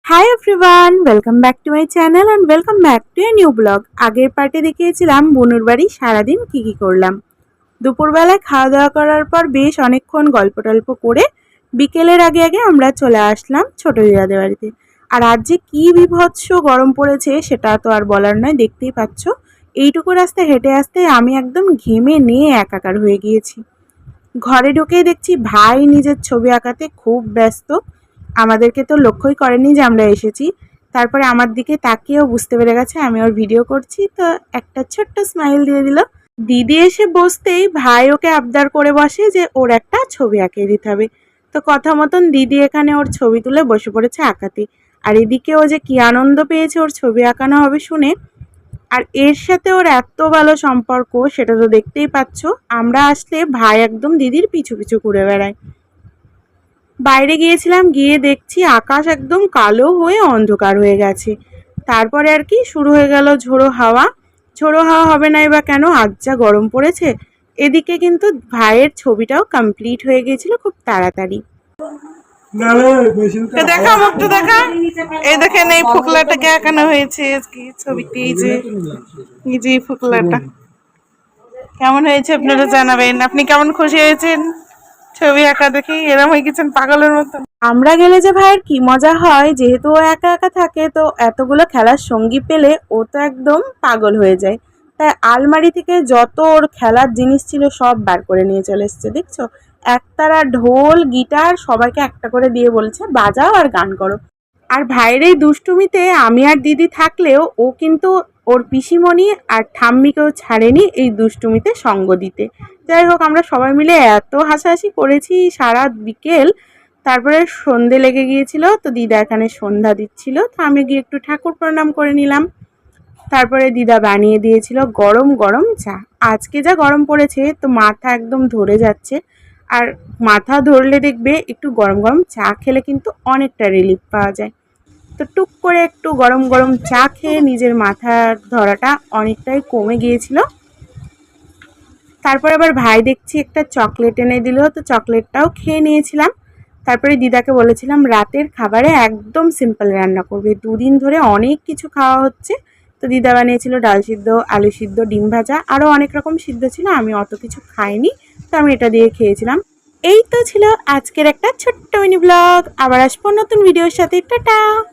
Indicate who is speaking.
Speaker 1: Hi everyone, welcome back to my channel and welcome back to a new blog. আগের পার্টে দেখিয়েছিলাম বুনুর বাড়ি সারাদিন কী করলাম। দুপুরবেলায় খাওয়া দাওয়া করার পর বেশ অনেকক্ষণ গল্প টল্প করে বিকেলের আগে আমরা চলে আসলাম ছোট দিদাদের বাড়িতে। আর আজ যে কী বীভৎস গরম পড়েছে সেটা তো আর বলার নয়, দেখতেই পাচ্ছ। এইটুকু রাস্তা হেঁটে আসতে আমি একদম ঘেমে নিয়ে একাকার হয়ে গিয়েছি। ঘরে ঢুকেই দেখছি ভাই নিজের ছবি আঁকাতে খুব ব্যস্ত। আমাদেরকে তো লক্ষ্যই করেনি যে আমরা এসেছি। তারপরে আমার দিকে তাকিয়েও বুঝতে পেরে গেছে আমি ওর ভিডিও করছি, তো একটা ছোট্ট স্মাইল দিয়ে দিল। দিদি এসে বসতেই ভাই ওকে আবদার করে বসে যে ওর একটা ছবি আঁকিয়ে দিতে হবে। তো কথা মতন দিদি এখানে ওর ছবি তুলে বসে পড়েছে আঁকাতে। আর এদিকে ও যে কী আনন্দ পেয়েছে ওর ছবি আঁকানো হবে শুনে। আর এর সাথে ওর এত ভালো সম্পর্ক সেটা তো দেখতেই পাচ্ছ। আমরা আসলে ভাই একদম দিদির পিছু পিছু ঘুরে বেড়ায়। বাইরে গিয়েছিলাম, গিয়ে দেখছি আকাশ একদম কালো হয়ে অন্ধকার হয়ে গেছে। তারপরে আর কি শুরু হয়ে গেল ঝোড়ো হাওয়া। ঝোড়ো হাওয়া হবে নাই বা কেন, আজ যা গরম পড়েছে। এদিকে কিন্তু ভাইয়ের ছবিটাও কমপ্লিট হয়ে গিয়েছিল খুব তাড়াতাড়ি। দেখা মুখটা দেখা, এই দেখেন এই ফোকলাটাকে আঁকানো হয়েছে আজকে ছবিটি। এই যে ফোকলাটা কেমন হয়েছে আপনারা জানাবেন। আপনি কেমন খুশি হয়েছেন ছবি আঁকা দেখি? এরম হয়ে গেছেন পাগলের মতো। আমরা গেলে যে ভাইয়ের কি মজা হয়, যেহেতু ও একা একা থাকে তো এতগুলো খেলার সঙ্গী পেলে ও তো একদম পাগল হয়ে যায়। তাই আলমারি থেকে যত ওর খেলার জিনিস ছিল সব বার করে নিয়ে চলে এসছে, দেখছো। একতারা ঢোল গিটার সবাইকে একটা করে দিয়ে বলছে বাজাও আর গান করো। আর ভাইয়ের এই দুষ্টুমিতে আমি আর দিদি থাকলেও ও কিন্তু ওর পিসিমণি আর ঠাম্মিকেও ছাড়েনি এই দুষ্টুমিতে সঙ্গ দিতে। যাই হোক, আমরা সবাই মিলে এত হাসাহাসি করেছি সারা বিকেল। তারপরে সন্ধে লেগে গিয়েছিল, তো দিদা এখানে সন্ধ্যা দিচ্ছিল, তো আমি গিয়ে একটু ঠাকুর প্রণাম করে নিলাম। তারপরে দিদা বানিয়ে দিয়েছিল গরম গরম চা। আজকে যা গরম পড়েছে তো মাথা একদম ধরে যাচ্ছে। আর মাথা ধরলে দেখবে একটু গরম গরম চা খেলে কিন্তু অনেকটা রিলিফ পাওয়া যায়। তো টুক করে একটু গরম গরম চা খেয়ে নিজের মাথার ধরাটা অনেকটাই কমে গিয়েছিল। তারপর আবার ভাই দেখছি একটা চকলেট এনে দিল, তো চকলেটটাও খেয়ে নিয়েছিলাম। তারপরে দিদাকে বলেছিলাম রাতের খাবারে একদম সিম্পল রান্না করবে, দুদিন ধরে অনেক কিছু খাওয়া হচ্ছে। তো দিদা বানিয়েছিল ডাল সিদ্ধ, আলু সিদ্ধ, ডিম ভাজা, আরও অনেক রকম সিদ্ধ ছিল। আমি অত কিছু খাইনি, তো আমি এটা দিয়ে খেয়েছিলাম। এই তো ছিল আজকের একটা ছোট্ট মিনি ব্লগ। আবার আসবো নতুন ভিডিওর সাথে। টাটা।